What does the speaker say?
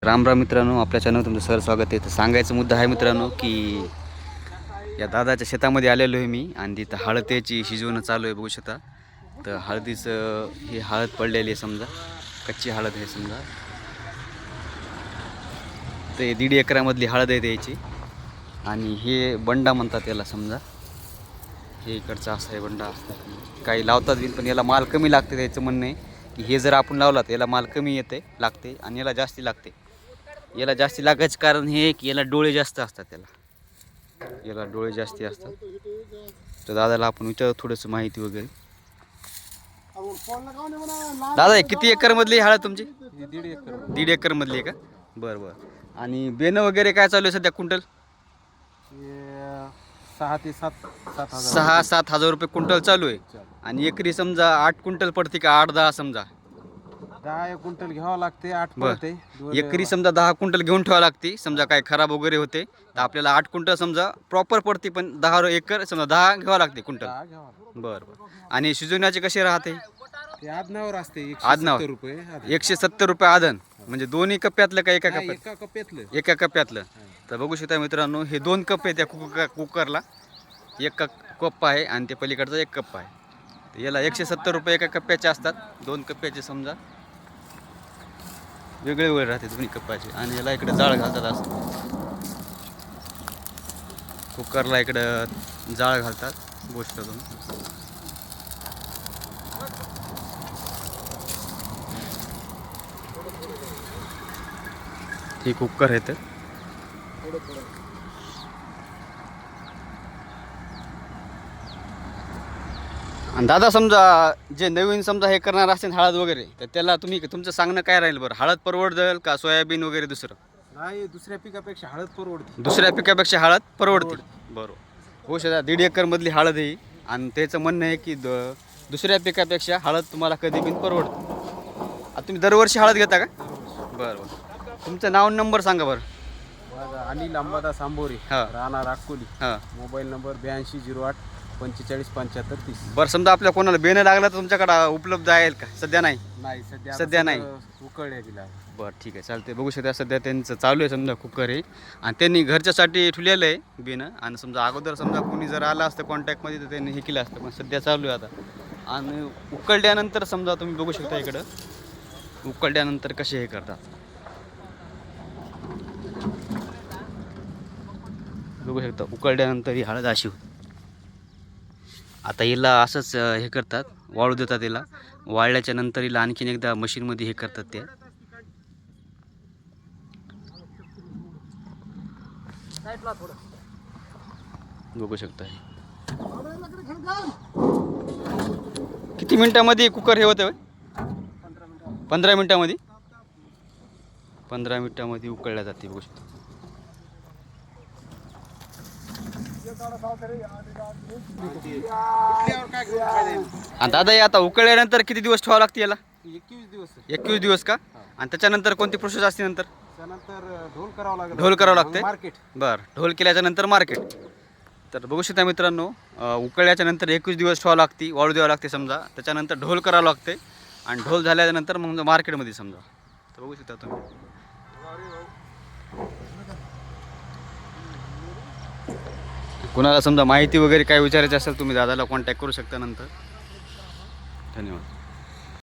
राम राम मित्रांनो, आपल्या चॅनल तुमचं सर स्वागत आहे. तर सांगायचा मुद्दा आहे मित्रांनो की या दादाच्या शेतामध्ये आलेलो आहे मी आणि तिथं हळद याची शिजवणं चालू आहे, बघू शकता. तर हळदीचं ही हळद पडलेली आहे समजा, कच्ची हळद आहे समजा. तर 1.5 एकरामधली हळद आहे याची आणि हे बंडा म्हणतात याला समजा. हे इकडचा असा आहे बंडा असतात, काही लावतात बी, पण याला माल कमी लागते. त्याचं म्हणणं आहे की हे जर आपण लावला तर याला माल कमी येते लागते आणि याला जास्ती लागते. याला जास्ती लागायचं कारण हे की याला डोळे जास्त असतात, याला डोळे जास्ती असतात. तर दादाला आपण विचारू थोडंसं माहिती वगैरे. दादा किती एकर मधली हळद तुमची? 1.5 एकर मधली आहे का? बरं बरं. आणि बेनं वगैरे काय चालू आहे सध्या क्विंटल? 6-7 हजार रुपये क्विंटल चालू आहे. आणि एकरी समजा 8 क्विंटल पडते का 8-10 समजा? 10 क्विंटल घ्यावं लागते. 8 बरं. पडते. एकरी समजा 10 क्विंटल घेऊन ठेवावं लागते. समजा काय खराब वगैरे होते तर आपल्याला 8 क्विंटल समजा प्रॉपर पडते, पण 10 एकर समजा 10 घ्यावं लागते क्विंटल. 10 घ्यावं लागते. बरं बरं. आणि शिजवण्याचे कसे राहते? ते आदनावर असते. आदनावर. 170 रुपये आदन. 170 रुपये आदन. म्हणजे दोन्ही कप्प्यातलं का एका नाही, कप्प्यात? एका कप्प्यातलं. एका कप्प्यातलं. तर बघू शकता मित्रांनो, हे 2 कप आहे त्या कुकरला. एक कप आहे आणि ते पलीकडचा 1 कप आहे. तर याला 170 रुपये एका कप्प्याचे असतात. 2 कप्प्याचे समजा वेगळे वेगळे राहते दोन्ही कप्पाचे. आणि याला इकडे जाळ घालतात असं, कुकरला इकडं जाळ घालतात गोष्ट करून. हे कुकर आहे. तर आणि दादा समजा जे नवीन समजा हे करणार असेल हळद वगैरे, तर त्याला तुमचं सांगणं काय राहील बरं? हळद परवडेल का सोयाबीन वगैरे दुसरं? नाही, दुसऱ्या पिकापेक्षा हळद परवडते. दुसऱ्या पिकापेक्षा हळद परवडते. बरोबर. हो शेता 1.5 एकर मधली हळद आहे आणि त्याचं म्हणणं आहे की दुसऱ्या पिकापेक्षा हळद तुम्हाला कधी पण परवडते. आता तुम्ही दरवर्षी हळद घेता का? बरं बरं. तुमचं नाव आणि नंबर सांगा बरं. माझा अनिल अंबादास आंबोरे, हां राहणार अकोली. हां. Mobile number 8208 45 75 30. बरं, समजा आपल्या कोणाला बेनं लागला तर तुमच्याकडं उपलब्ध आहे का? सध्या नाही. नाही, सध्या सध्या नाही. उकळल्या दिला. बरं ठीक आहे, चालते. बघू शकता सध्या त्यांचं चालू आहे समजा कुकर आहे आणि त्यांनी घरच्यासाठी ठेवलेलं आहे बेनं. आणि समजा अगोदर समजा कोणी जर आलं असतं कॉन्टॅक्टमध्ये तर त्यांनी हे केलं असतं, पण सध्या चालू आहे आता. आणि उकळल्यानंतर समजा तुम्ही बघू शकता इकडं उकळल्यानंतर कसे हे करतात, बघू शकता. उकळल्यानंतर ही हळद अशी होती. आता हिला असंच हे करतात, वाळू देतात. हिला वाळल्याच्या नंतर हिला आणखीन एकदा मशीनमध्ये हे करतात ते. बघू शकता किती मिनिटामध्ये कुकर हे होतं? 15 मिनिटामध्ये. 15 मिनिटामध्ये उकळल्या जाते, बघू शकता. आणि दादा हे आता उकळल्यानंतर किती दिवस ठेवावं लागते याला? 21 दिवस. 21 दिवस का? आणि त्याच्यानंतर कोणती प्रोसेस असते नंतर? त्यानंतर ढोल करावं लागेल. ढोल करावं लागते. मार्केट. बरं, ढोल केल्याच्या नंतर मार्केट. तर बघू शकता मित्रांनो, उकळल्याच्या नंतर 21 दिवस ठेवावं लागते, वाळू द्यावं लागते समजा. त्याच्यानंतर ढोल करावं लागते आणि ढोल झाल्यानंतर मग मार्केटमध्ये समजा. तर बघू शकता तुम्ही. कुणाला समजा माहिती वगैरे काय विचारायची असेल तुम्ही दादाला कॉन्टॅक्ट करू शकता नंतर. धन्यवाद.